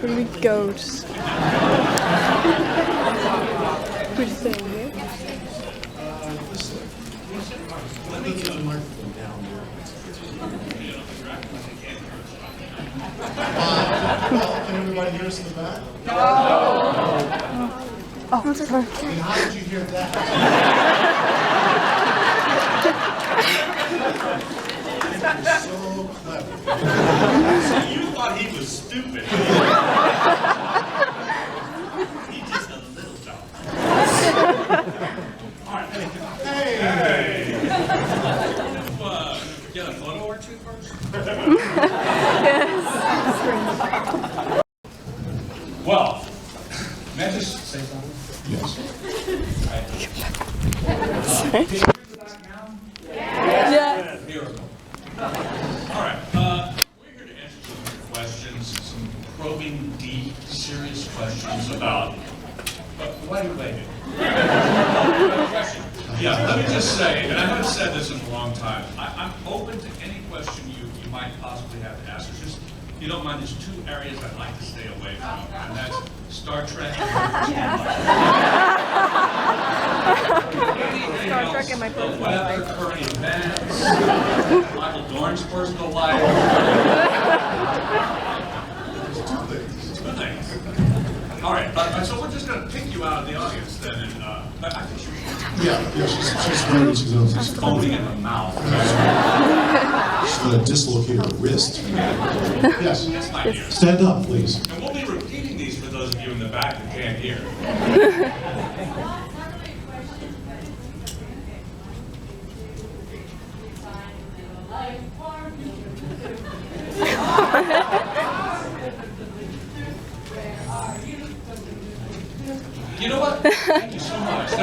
Pretty ghost. Pretty thing, yeah? Let me get the microphone down there. Can everybody hear us in the back? Oh, sorry. And how did you hear that? You're so clever. So you thought he was stupid. He's just a little dumb. All right. Hey. Get a photo or two first? Well, may I just say something? Yes. Can you hear the back now? Yeah. Beautiful. All right. We're here to answer some questions, some probing, deep, serious questions about. Why are you waiting? Question. Yeah, let me just say, and I haven't said this in a long time, I'm open to any question you might possibly have to ask. It's just, if you don't mind, there's two areas I'd like to stay away from, and that's Star Trek and Star Trek and my personal weather, life. current events, Michael Dorn's personal life. Two things. All right, so we're just going to pick you out of the audience then, and I think She's ready. She's foaming in the mouth. She's going to dislocate her wrist. Yes. That's my dear. Stand up, please. And we'll be repeating these for those of you in the back that can't hear. You know what? Thank you so much. That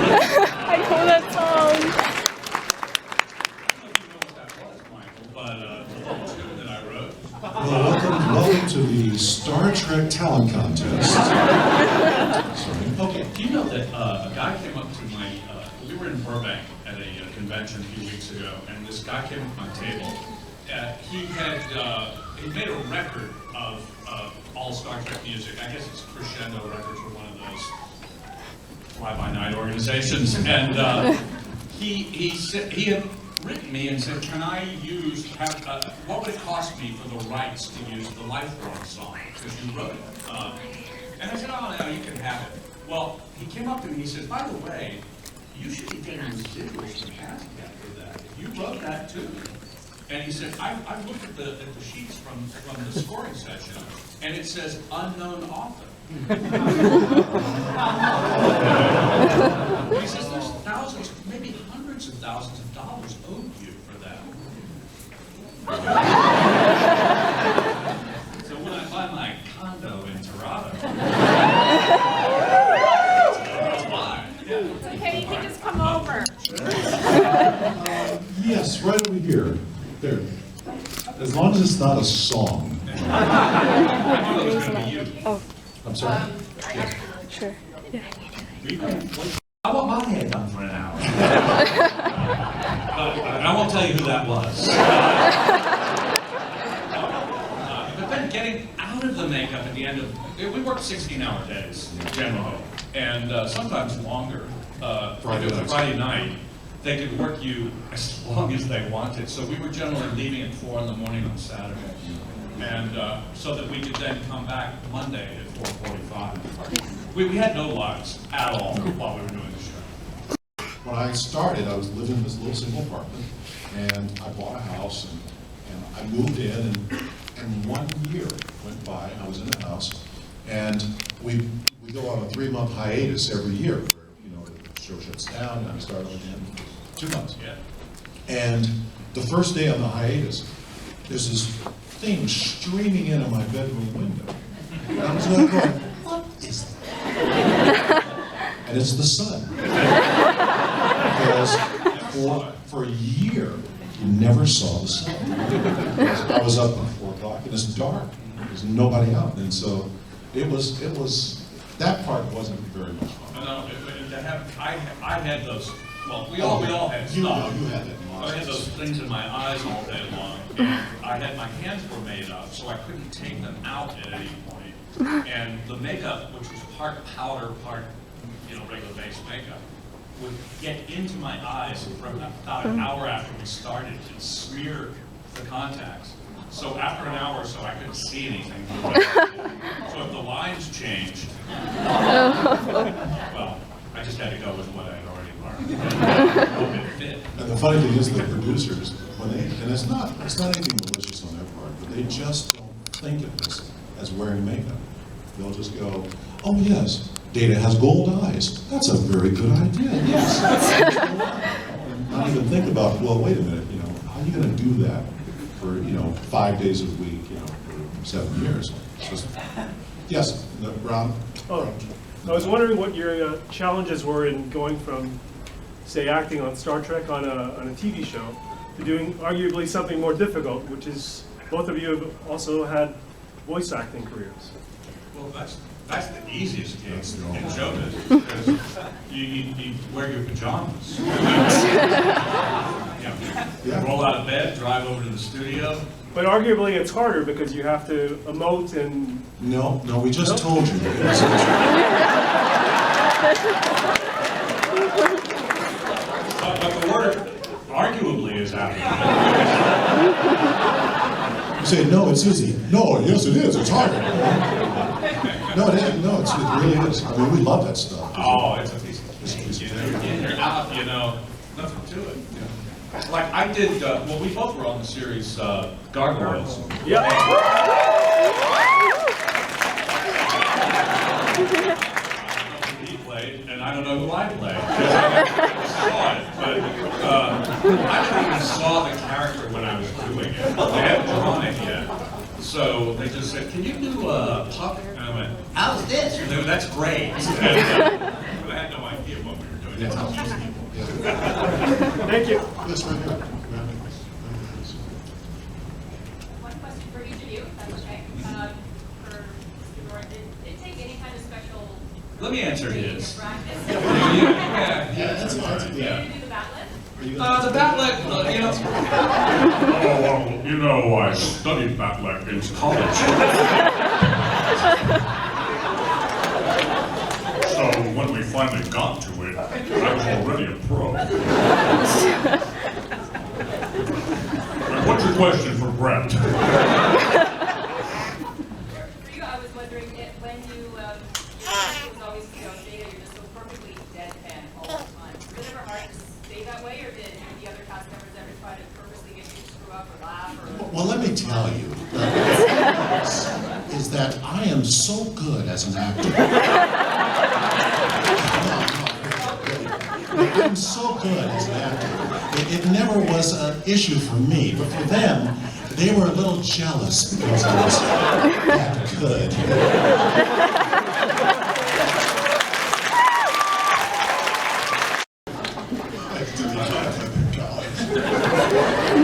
was I know that song. I don't know if you know what that was, Michael, but it's a little tune that I wrote. Well, welcome to the Star Trek Talent Contest. Sorry. Okay, do you know that a guy came up to my, we were in Burbank at a convention a few weeks ago, and this guy came up to my table. He made a record of all Star Trek music. I guess it's Crescendo Records or one of those fly-by-night organizations. And he had written me and said, "Can I what would it cost me for the rights to use the Lifelong song because you wrote it?" And I said, "Oh no, you can have it." Well, he came up to me and he said, "By the way, you should be getting residuals from ASCAP for that. You wrote that too." And he said, I've looked at the sheets from the scoring session, and it says unknown author. He says there's thousands, maybe hundreds of thousands of dollars owed you for that. So when I buy my condo in Toronto, it's mine. It's okay, you can just come over. Yes, right over here. There. As long as it's not a song. I knew it was going to be you. Oh, I'm sorry. sure. Yeah. I want my head done for an hour. I won't tell you who that was. But then getting out of the makeup at the end of, we work 16-hour days generally, and sometimes longer. Friday night, they could work you as long as they wanted. So we were generally leaving at 4 in the morning on Saturday, and so that we could then come back Monday at 4:45. We had no lives at all while we were doing the show. When I started, I was living in this little single apartment, and I bought a house, and I moved in, and 1 year went by, and I was in the house, and we go on a 3-month hiatus every year, where the show shuts down, and I start again. 2 months. Yeah. And the first day on the hiatus, there's this thing streaming in on my bedroom window. And I was like going, what is that? And it's the sun. Because for a year, you never saw the sun. I was up at 4 o'clock and it's dark. There's nobody out. And so it was that part wasn't very much fun. No, I had those. Well, we all had stuff. You had that. I had those things in my eyes all day long, My hands were made up, so I couldn't take them out at any point. And the makeup, which was part powder, part regular base makeup, would get into my eyes for about an hour after we started and smear the contacts. So after an hour or so, I couldn't see anything. So if the lines changed, well, I just had to go with what I had already learned. Hope it fit. And the funny thing is, the producers, and it's not anything malicious on their part, but they just don't think of this as wearing makeup. They'll just go, oh yes, Data has gold eyes. That's a very good idea, yes. And not even think about, well, wait a minute, how are you going to do that for, 5 days a week, for 7 years? It's just, yes, Ron? Oh, I was wondering what your challenges were in going from, say, acting on Star Trek on a TV show to doing arguably something more difficult, which is both of you have also had voice acting careers. Well, that's the easiest gig in showbiz, because you wear your pajamas. Roll out of bed, drive over to the studio. But arguably it's harder because you have to emote and... No, we just told you. But the word arguably is out. You say, no, it's easy. No, yes it is, it's harder. No, it is. No, it really is. I mean, we love that stuff. Oh, it's a piece of you're out, nothing to it. Like I did, well, we both were on the series Gargoyles. Yeah. He played, and I don't know who I played. I saw it, but I didn't even saw the character when I was doing it. They hadn't drawn it yet. So they just said, can you do Puck? And I went, how's this? They went, that's great. But I had no idea what we were doing. That's how these people. Thank you. Yes, right here. One question for each of you, if that's okay. For Dorn, did it take any kind of special Let me answer his. practice? That's fine. Did you do the bat lift? The Batlet, I studied Batlet in college. So when we finally got to it, I was already a pro. What's your question for Brent? For you, I was wondering if when you, it was always, Data, you're just so perfectly deadpan all the time. Was it ever hard to stay that way, or did the other cast members ever try to purposely get you to screw up or laugh? Or... Well, let me tell you, is that I am so good as an actor. I'm so good as an actor. It never was an issue for me, but for them, they were a little jealous because I was that good.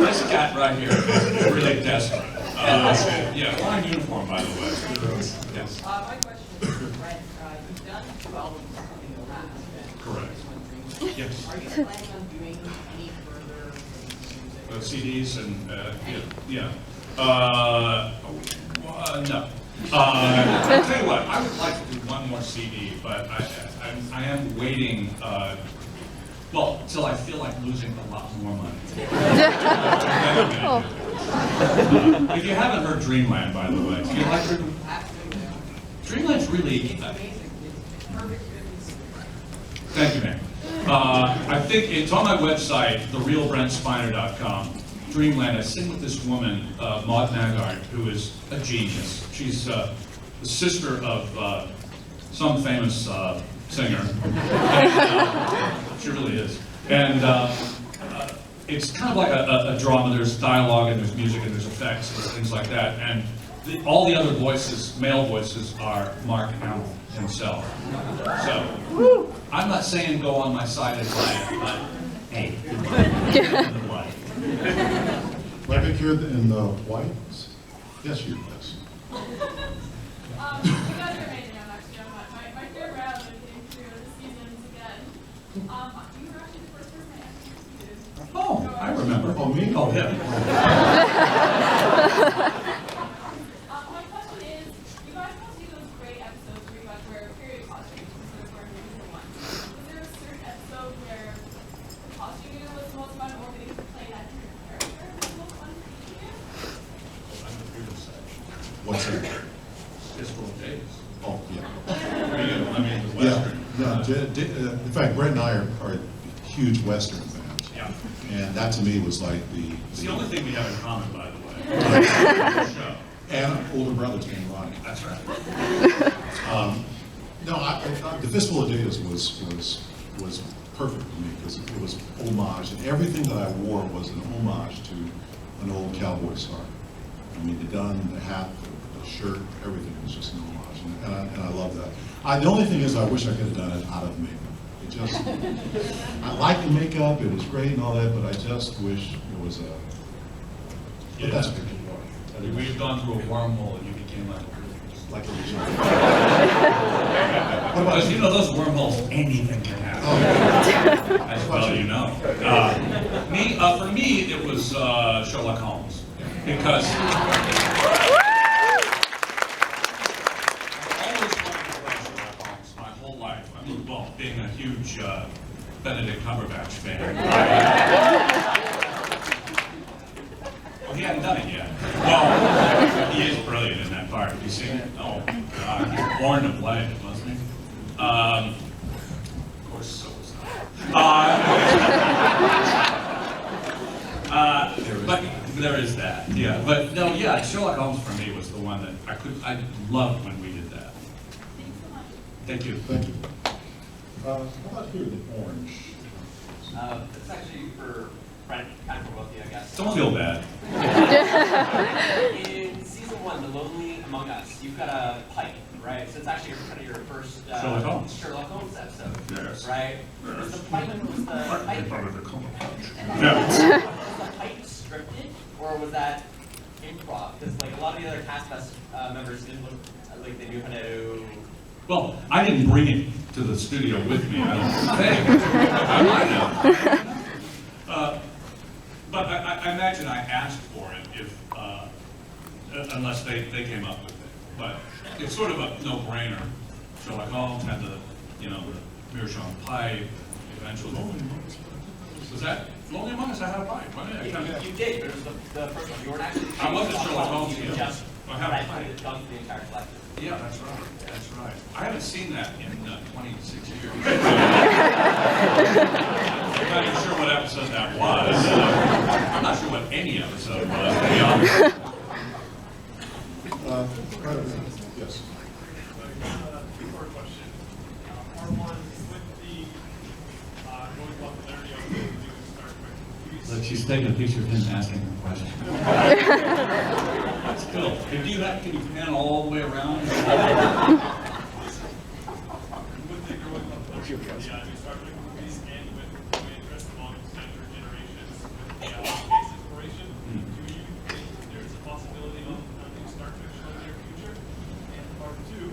This cat right here is really desperate. Yeah, fine uniform, by the way. Yes. My question is for Brent. You've done 2 albums in the past. Correct. Yes. Are you planning on doing any further music? CDs and, yeah. No. I'll tell you what, I would like to do one more CD, but I am waiting, till I feel like losing a lot more money. If you haven't heard Dreamland, by the way, do you like Dreamland's really... Thank you, man. I think it's on my website, therealbrentspiner.com. Dreamland, I sing with this woman, Maud Naggard, who is a genius. She's the sister of some famous singer. And, she really is. And it's kind of like a drama. There's dialogue and there's music and there's effects and things like that. And all the other voices, male voices, are Mark Hamill himself. So, I'm not saying go on my site and buy it, but hey, Right back here in the white? Yes, you, yes. You guys are amazing. I'm actually on my third round of getting through the seasons again. You were actually the first person I ever interviewed. Oh, I remember. Oh, me? Oh, yeah. What's that? Fistful of Days. Oh, yeah. For you, I mean, the Yeah, Western. no, in fact, Brent and I are huge Western fans. Yeah. And that to me was like It's the only thing we have in common, by the way. Show. And older brothers named Ronnie. That's right. No, the Fistful of Days was perfect for me because it was homage, and everything that I wore was an homage to an old cowboy star. I mean, the gun, the hat, the shirt, everything was just an homage, and I love that. The only thing is, I wish I could have done it out of makeup. It just, I like the makeup, it was great and all that, but I just wish it was a. But that's okay. We've gone through a wormhole and you became like a Like a Because you know those wormholes, anything can happen. As well you know. For me, it was Sherlock Holmes. Because I've always wanted to play Sherlock Holmes my whole life. I mean, well, being a huge Benedict Cumberbatch fan. Oh, he hadn't done it yet. Well, he is brilliant in that part. Have you seen it? Oh, God. He was born to play it, wasn't he? Of course, so was I. But there is that, yeah. But no, yeah, Sherlock Holmes for me was the one that I loved when we did that. Thank you. Thank you. How about here, the orange? It's actually for Brent, kind of for both of you, I guess. Don't feel bad. In season 1, The Lonely Among Us, you've got a pipe, right? So it's actually kind of your first Sherlock Holmes. Sherlock Holmes episode, Yes. right? Was the pipe Yeah. was the pipe scripted, or was that improv? Because like a lot of the other cast members didn't look like they knew how to. Well, I didn't bring it to the studio with me, I don't think. I might have. But I imagine I asked for it if, unless they came up with it. But it's sort of a no-brainer. Sherlock Holmes had the meerschaum pipe, eventually. Was that Lonely Among Us? I had a pipe. You did, but it was the first one. You weren't actually. I wasn't Sherlock Holmes, You yeah. just I have a read pipe. it, gone through the entire collection. Yeah, that's right. That's right. I haven't seen that in 26 years. I'm not even sure what episode that was. I'm not sure what any episode was, to be honest. Yes. Before question, R1, with the growing popularity of the new Star Trek movies. Look, she's taking a picture of him asking her question. That's cool. Can you pan all the way around? With the growing popularity of the new Star Trek movies and with growing interest among younger generations with the space exploration, do you think there's a possibility of a new Star Trek show in the near future? And part 2, to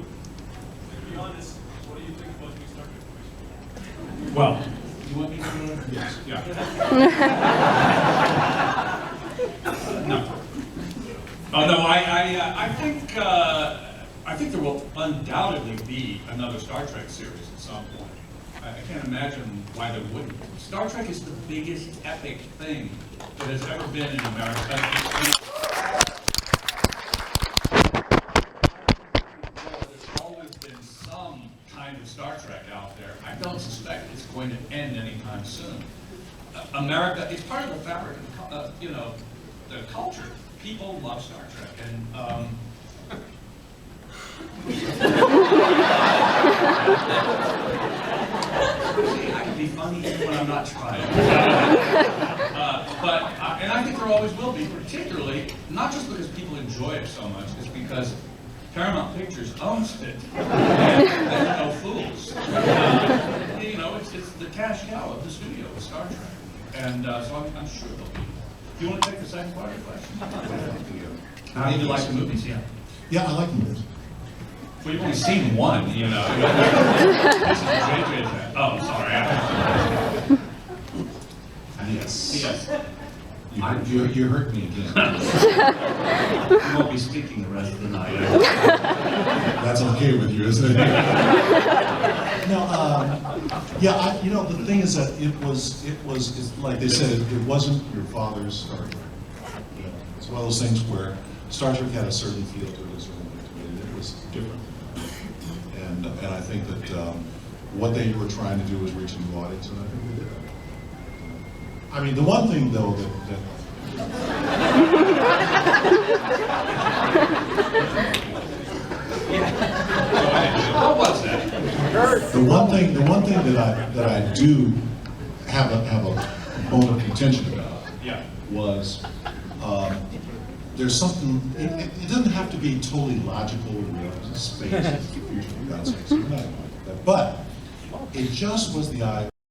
be honest, what do you think about new Star Trek movies? Well, you want me to go? Yes. Yeah. No. Oh no, I think there will undoubtedly be another Star Trek series at some point. I can't imagine why there wouldn't. Star Trek is the biggest epic thing that has ever been in America. There's always been some kind of Star Trek out there. I don't suspect it's going to end anytime soon. America is part of the fabric of the culture. People love Star Trek, and see, I can be funny even when I'm not trying. And I think there always will be, particularly not just because people enjoy it so much, it's because Paramount Pictures owns it. And they're no fools. It's the cash cow of the studio with Star Trek. And so I'm sure they'll be. Do you want to take the second part of your question? How do you like the movies? Yeah. Yeah, I like the movies. Well, you've only seen one, This is JJ. Oh, sorry. Yes. Yes. You hurt me again. You won't be speaking the rest of the night. That's okay with you, isn't it? No, the thing is that it's like they said, it wasn't your father's Star Trek. It's one of those things where Star Trek had a certain feel to it, a certain way to it, and it was different. And I think that what they were trying to do was reach a new audience, and I think they did. I mean, the one thing though that What was that? the one thing that I do have a bone of contention about Yeah. was there's something. It doesn't have to be totally logical or space, future, for God's sakes, but it just was the idea.